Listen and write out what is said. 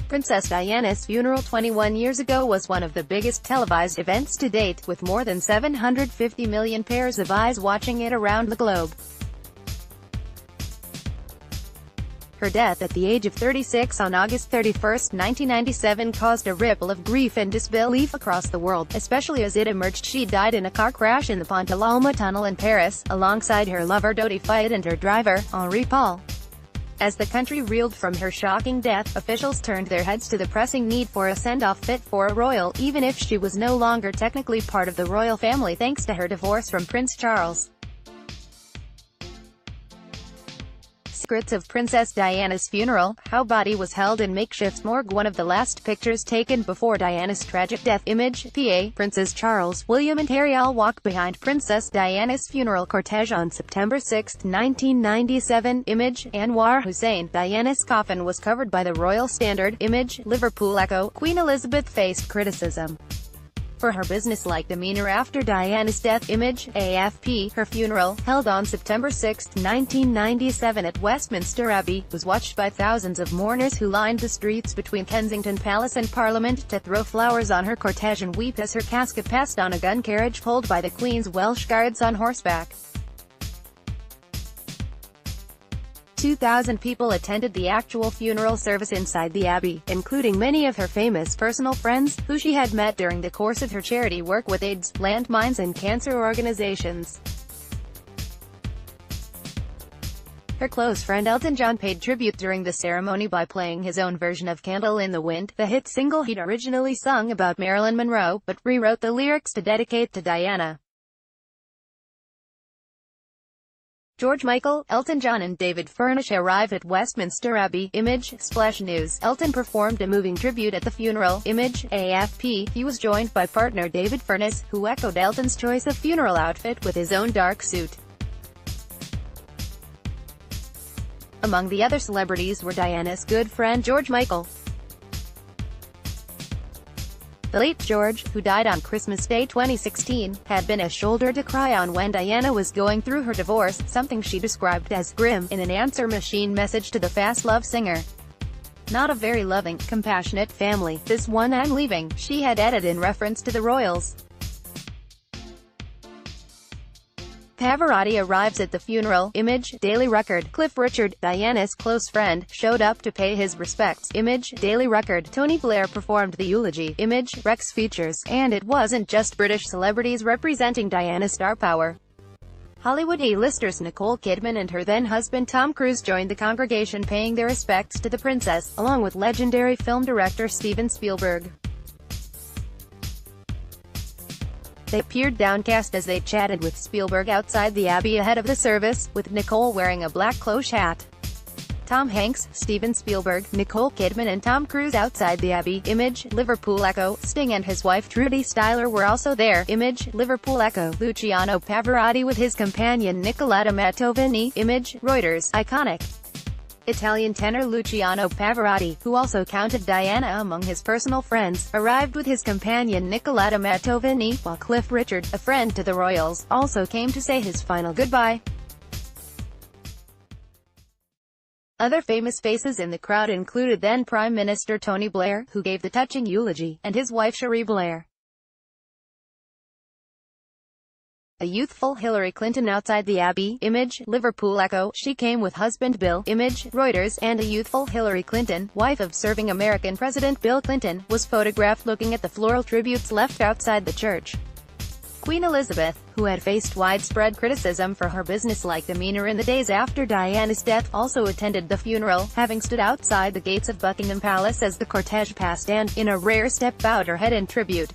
Princess Diana's funeral 21 years ago was one of the biggest televised events to date, with more than 750 million pairs of eyes watching it around the globe. Her death at the age of 36 on August 31, 1997 caused a ripple of grief and disbelief across the world, especially as it emerged she died in a car crash in the Pont tunnel in Paris, alongside her lover Dodi Fayed and her driver, Henri Paul. As the country reeled from her shocking death, officials turned their heads to the pressing need for a send-off fit for a royal, even if she was no longer technically part of the royal family thanks to her divorce from Prince Charles. Secrets of Princess Diana's funeral, how body was held in makeshift morgue. One of the last pictures taken before Diana's tragic death. Image, PA, Princes Charles, William and Harry all walk behind Princess Diana's funeral cortege on September 6, 1997. Image, Anwar Hussein. Diana's coffin was covered by the royal standard. Image, Liverpool Echo. Queen Elizabeth faced criticism for her businesslike demeanor after Diana's death. Image, AFP. Her funeral, held on September 6, 1997 at Westminster Abbey, was watched by thousands of mourners who lined the streets between Kensington Palace and Parliament to throw flowers on her cortege and weep as her casket passed on a gun carriage pulled by the Queen's Welsh Guards on horseback. 2,000 people attended the actual funeral service inside the Abbey, including many of her famous personal friends, who she had met during the course of her charity work with AIDS, landmines and cancer organizations. Her close friend Elton John paid tribute during the ceremony by playing his own version of Candle in the Wind, the hit single he'd originally sung about Marilyn Monroe, but rewrote the lyrics to dedicate to Diana. George Michael, Elton John and David Furnish arrived at Westminster Abbey. Image, Splash News. Elton performed a moving tribute at the funeral. Image, AFP. He was joined by partner David Furnish, who echoed Elton's choice of funeral outfit with his own dark suit. Among the other celebrities were Diana's good friend George Michael. The late George, who died on Christmas Day 2016, had been a shoulder to cry on when Diana was going through her divorce, something she described as grim, in an answer machine message to the Fast Love singer. "Not a very loving, compassionate family, this one I'm leaving," she had added in reference to the royals. Pavarotti arrives at the funeral. Image, Daily Record. Cliff Richard, Diana's close friend, showed up to pay his respects. Image, Daily Record. Tony Blair performed the eulogy. Image, Rex Features. And it wasn't just British celebrities representing Diana's star power. Hollywood A-listers Nicole Kidman and her then-husband Tom Cruise joined the congregation paying their respects to the princess, along with legendary film director Steven Spielberg. They appeared downcast as they chatted with Spielberg outside the Abbey ahead of the service, with Nicole wearing a black cloche hat. Tom Hanks, Steven Spielberg, Nicole Kidman and Tom Cruise outside the Abbey. Image, Liverpool Echo. Sting and his wife Trudy Styler were also there. Image, Liverpool Echo. Luciano Pavarotti with his companion Nicoletta Mattovini. Image, Reuters. Iconic Italian tenor Luciano Pavarotti, who also counted Diana among his personal friends, arrived with his companion Nicoletta Mattovini, while Cliff Richard, a friend to the royals, also came to say his final goodbye. Other famous faces in the crowd included then Prime Minister Tony Blair, who gave the touching eulogy, and his wife Cherie Blair. A youthful Hillary Clinton outside the Abbey. Image, Liverpool Echo. She came with husband Bill. Image, Reuters. And a youthful Hillary Clinton, wife of serving American President Bill Clinton, was photographed looking at the floral tributes left outside the church. Queen Elizabeth, who had faced widespread criticism for her businesslike demeanor in the days after Diana's death, also attended the funeral, having stood outside the gates of Buckingham Palace as the cortege passed and, in a rare step, bowed her head in tribute.